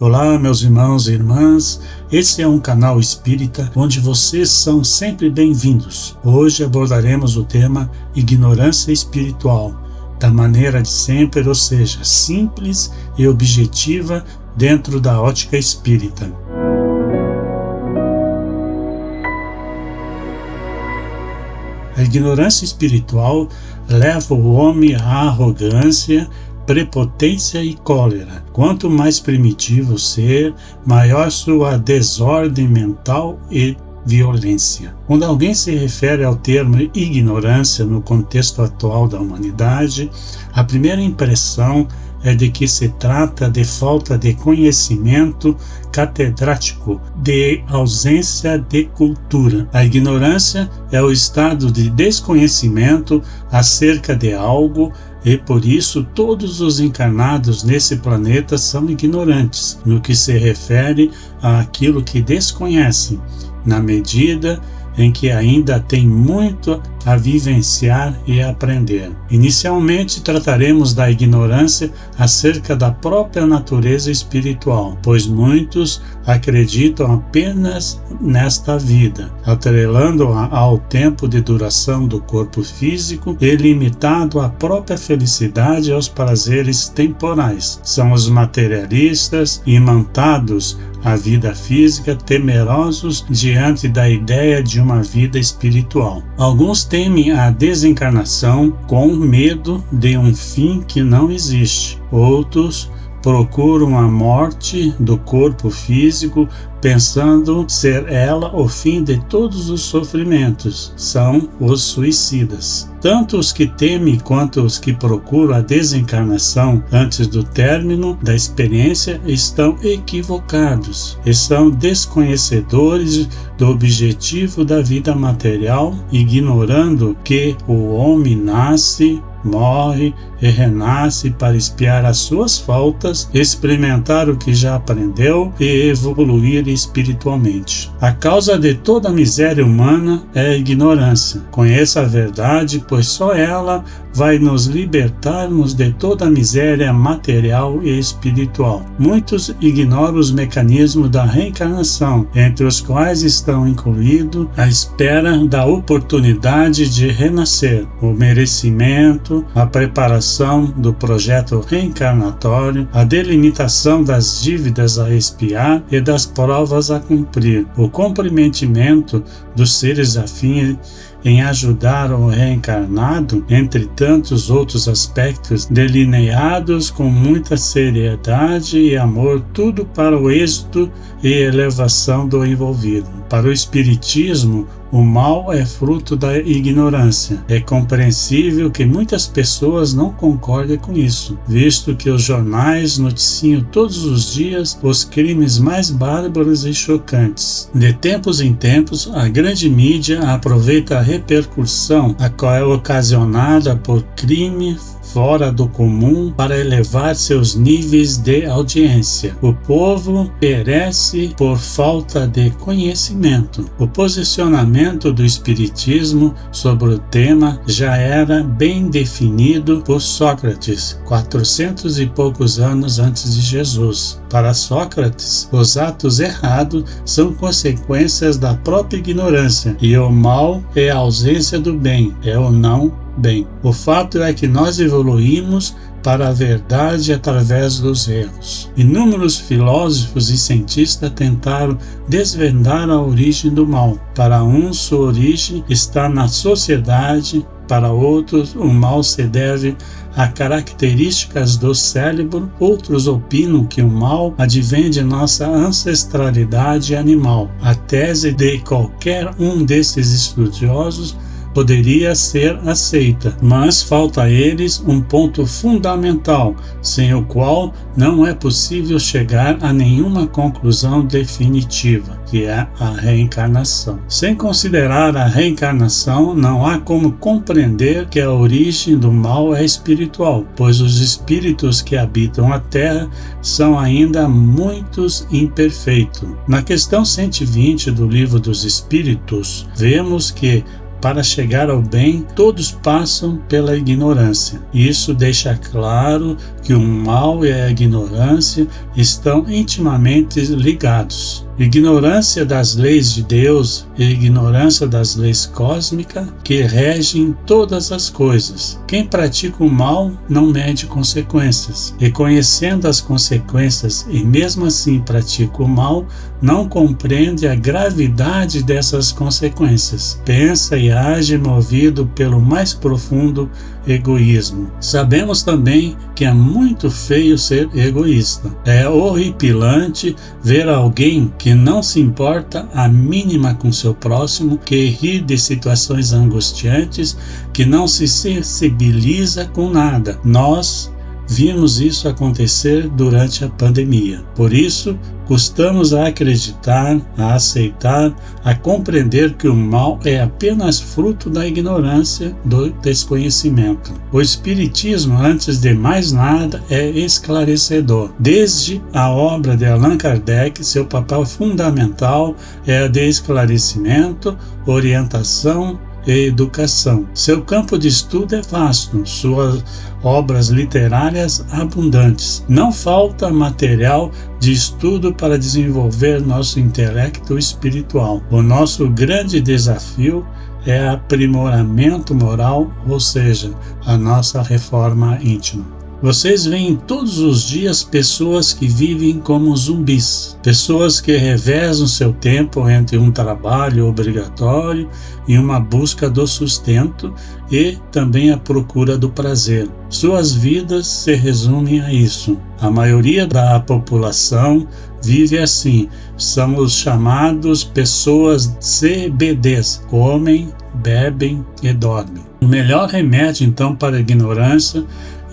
Olá, meus irmãos e irmãs, esse é um canal espírita onde vocês são sempre bem-vindos. Hoje abordaremos o tema ignorância espiritual, da maneira de sempre, ou seja, simples e objetiva dentro da ótica espírita. A ignorância espiritual leva o homem à arrogância, prepotência e cólera. Quanto mais primitivo ser, maior sua desordem mental e violência. Quando alguém se refere ao termo ignorância no contexto atual da humanidade, a primeira impressão é de que se trata de falta de conhecimento catedrático, de ausência de cultura. A ignorância é o estado de desconhecimento acerca de algo e, por isso, todos os encarnados nesse planeta são ignorantes no que se refere àquilo que desconhecem, na medida em que ainda tem muito a vivenciar e aprender. Inicialmente trataremos da ignorância acerca da própria natureza espiritual, pois muitos acreditam apenas nesta vida, atrelando-a ao tempo de duração do corpo físico e limitado à própria felicidade e aos prazeres temporais. São os materialistas imantados à vida física, temerosos diante da ideia de uma vida espiritual. Alguns temem a desencarnação com medo de um fim que não existe. Outros procuram a morte do corpo físico, pensando ser ela o fim de todos os sofrimentos. São os suicidas. Tanto os que temem quanto os que procuram a desencarnação antes do término da experiência estão equivocados e são desconhecedores do objetivo da vida material, ignorando que o homem nasce, morre e renasce para expiar as suas faltas, experimentar o que já aprendeu e evoluir espiritualmente. A causa de toda a miséria humana é a ignorância. Conheça a verdade, pois só ela vai nos libertarmos de toda a miséria material e espiritual. Muitos ignoram os mecanismos da reencarnação, entre os quais estão incluídos a espera da oportunidade de renascer, o merecimento, a preparação do projeto reencarnatório, a delimitação das dívidas a expiar e das provas a cumprir, o comprometimento dos seres afins em ajudar o reencarnado, entre tantos outros aspectos delineados com muita seriedade e amor, tudo para o êxito e elevação do envolvido. Para o Espiritismo, o mal é fruto da ignorância. É compreensível que muitas pessoas não concordem com isso, visto que os jornais noticiam todos os dias os crimes mais bárbaros e chocantes. De tempos em tempos, a grande mídia aproveita a repercussão a qual é ocasionada por crime fora do comum para elevar seus níveis de audiência. O povo perece por falta de conhecimento. O posicionamento do Espiritismo sobre o tema já era bem definido por Sócrates, 400 e poucos anos antes de Jesus. Para Sócrates, os atos errados são consequências da própria ignorância, e o mal é a ausência do bem, é o não bem. O fato é que nós evoluímos para a verdade através dos erros. Inúmeros filósofos e cientistas tentaram desvendar a origem do mal. Para uns, sua origem está na sociedade, para outros, o mal se deve a características do cérebro. Outros opinam que o mal advém de nossa ancestralidade animal. A tese de qualquer um desses estudiosos poderia ser aceita, mas falta a eles um ponto fundamental, sem o qual não é possível chegar a nenhuma conclusão definitiva, que é a reencarnação. Sem considerar a reencarnação, não há como compreender que a origem do mal é espiritual, pois os espíritos que habitam a Terra são ainda muitos imperfeitos. Na questão 120 do Livro dos Espíritos, vemos que para chegar ao bem, todos passam pela ignorância. Isso deixa claro que o mal e a ignorância estão intimamente ligados. Ignorância das leis de Deus e ignorância das leis cósmicas que regem todas as coisas. Quem pratica o mal não mede consequências, e conhecendo as consequências e mesmo assim pratica o mal, não compreende a gravidade dessas consequências. Pensa e age movido pelo mais profundo egoísmo. Sabemos também que é muito feio ser egoísta. É horripilante ver alguém que não se importa a mínima com seu próximo, que ri de situações angustiantes, que não se sensibiliza com nada. Nós vimos isso acontecer durante a pandemia. Por isso, custamos a acreditar, a aceitar, a compreender que o mal é apenas fruto da ignorância, do desconhecimento. O Espiritismo, antes de mais nada, é esclarecedor. Desde a obra de Allan Kardec, seu papel fundamental é a de esclarecimento, orientação e educação. Seu campo de estudo é vasto, suas obras literárias abundantes. Não falta material de estudo para desenvolver nosso intelecto espiritual. O nosso grande desafio é aprimoramento moral, ou seja, a nossa reforma íntima. Vocês veem todos os dias pessoas que vivem como zumbis, pessoas que revezam seu tempo entre um trabalho obrigatório e uma busca do sustento e também a procura do prazer. Suas vidas se resumem a isso. A maioria da população vive assim, são os chamados pessoas CBDs, comem, bebem e dormem. O melhor remédio então para a ignorância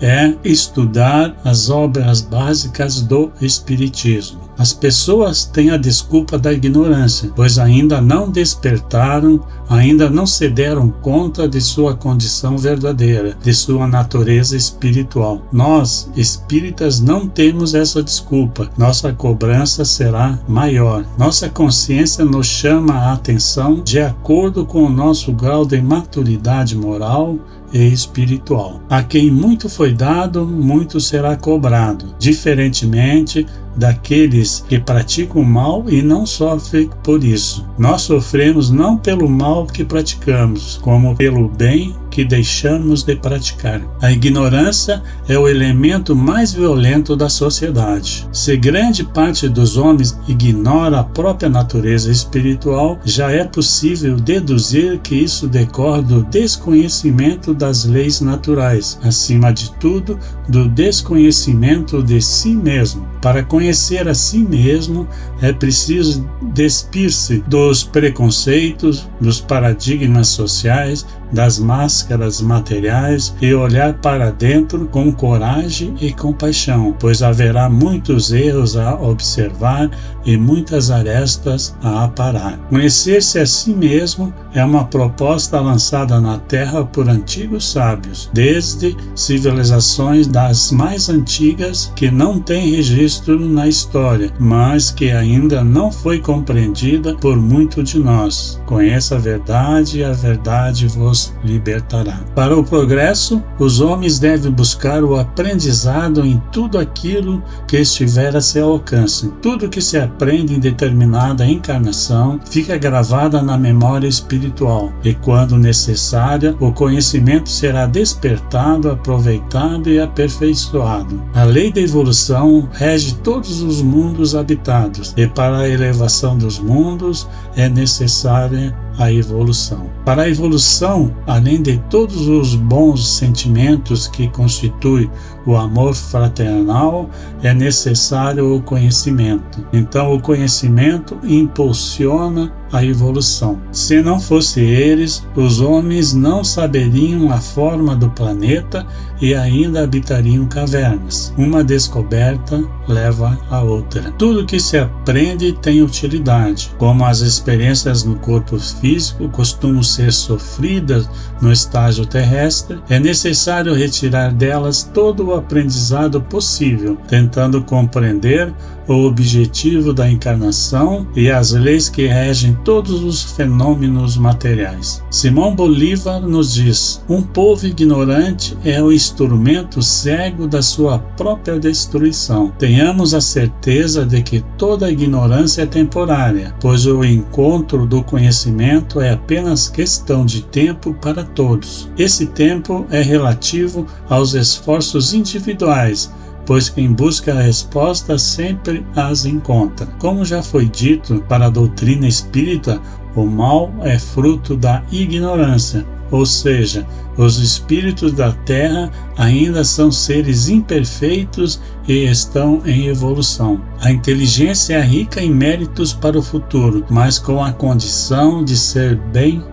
é estudar as obras básicas do Espiritismo. As pessoas têm a desculpa da ignorância, pois ainda não despertaram, ainda não se deram conta de sua condição verdadeira, de sua natureza espiritual. Nós, espíritas, não temos essa desculpa. Nossa cobrança será maior. Nossa consciência nos chama a atenção de acordo com o nosso grau de maturidade moral e espiritual. A quem muito foi dado, muito será cobrado, diferentemente daqueles que praticam o mal e não sofrem por isso. Nós sofremos não pelo mal que praticamos, como pelo bem que deixamos de praticar. A ignorância é o elemento mais violento da sociedade. Se grande parte dos homens ignora a própria natureza espiritual, já é possível deduzir que isso decorre do desconhecimento das leis naturais, acima de tudo, do desconhecimento de si mesmo. Para conhecer a si mesmo, é preciso despir-se dos preconceitos, dos paradigmas sociais, das máscaras materiais e olhar para dentro com coragem e compaixão, pois haverá muitos erros a observar e muitas arestas a aparar. Conhecer-se a si mesmo é uma proposta lançada na Terra por antigos sábios, desde civilizações das mais antigas que não têm registro na história, mas que ainda não foi compreendida por muito de nós. Conheça a verdade e a verdade vos libertará. Para o progresso, os homens devem buscar o aprendizado em tudo aquilo que estiver a seu alcance. Tudo que se aprende em determinada encarnação fica gravada na memória espiritual e, quando necessária, o conhecimento será despertado, aproveitado e aperfeiçoado. A lei da evolução rege todos os mundos habitados e, para a elevação dos mundos, é necessária a evolução. Para a evolução, além de todos os bons sentimentos que constituem o amor fraternal, é necessário o conhecimento. Então, o conhecimento impulsiona a evolução. Se não fosse eles, os homens não saberiam a forma do planeta e ainda habitariam cavernas. Uma descoberta leva a outra. Tudo que se aprende tem utilidade. Como as experiências no corpo físico costumam ser sofridas no estágio terrestre, é necessário retirar delas todo o aprendizado possível, tentando compreender o objetivo da encarnação e as leis que regem todos os fenômenos materiais. Simão Bolívar nos diz: um povo ignorante é o instrumento cego da sua própria destruição. Tenhamos a certeza de que toda ignorância é temporária, pois o encontro do conhecimento é apenas questão de tempo para todos. Esse tempo é relativo aos esforços individuais, pois quem busca a resposta sempre as encontra. Como já foi dito, para a doutrina espírita, o mal é fruto da ignorância, ou seja, os espíritos da Terra ainda são seres imperfeitos e estão em evolução. A inteligência é rica em méritos para o futuro, mas com a condição de ser bem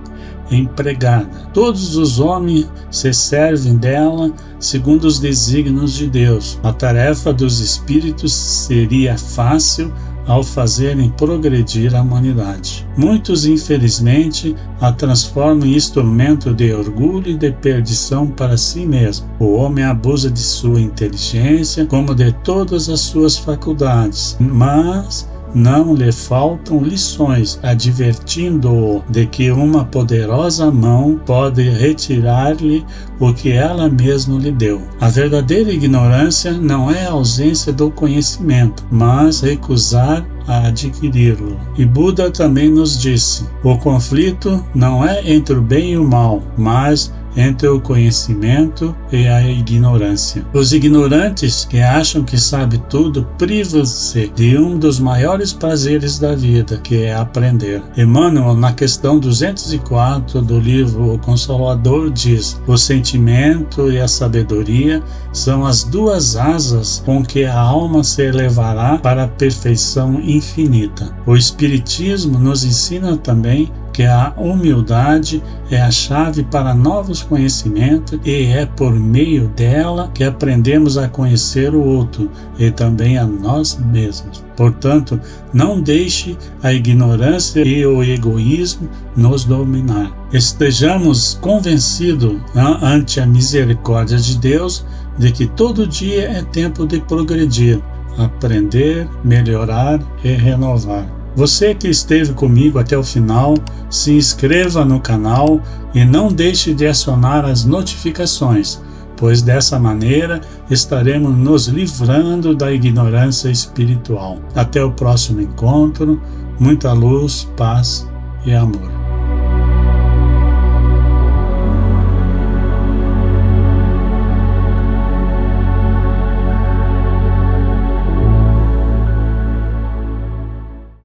empregada. Todos os homens se servem dela segundo os desígnios de Deus. A tarefa dos espíritos seria fácil ao fazerem progredir a humanidade. Muitos, infelizmente, a transformam em instrumento de orgulho e de perdição para si mesmo. O homem abusa de sua inteligência como de todas as suas faculdades, mas não lhe faltam lições, advertindo-o de que uma poderosa mão pode retirar-lhe o que ela mesma lhe deu. A verdadeira ignorância não é a ausência do conhecimento, mas recusar a adquiri-lo. E Buda também nos disse: o conflito não é entre o bem e o mal, mas entre o conhecimento e a ignorância. Os ignorantes que acham que sabem tudo privam-se de um dos maiores prazeres da vida, que é aprender. Emmanuel, na questão 204 do livro O Consolador, diz: o sentimento e a sabedoria são as duas asas com que a alma se elevará para a perfeição infinita. O Espiritismo nos ensina também que a humildade é a chave para novos conhecimentos e é por meio dela que aprendemos a conhecer o outro e também a nós mesmos. Portanto, não deixe a ignorância e o egoísmo nos dominar. Estejamos convencidos ante a misericórdia de Deus de que todo dia é tempo de progredir, aprender, melhorar e renovar. Você que esteve comigo até o final, se inscreva no canal e não deixe de acionar as notificações, pois dessa maneira estaremos nos livrando da ignorância espiritual. Até o próximo encontro, muita luz, paz e amor.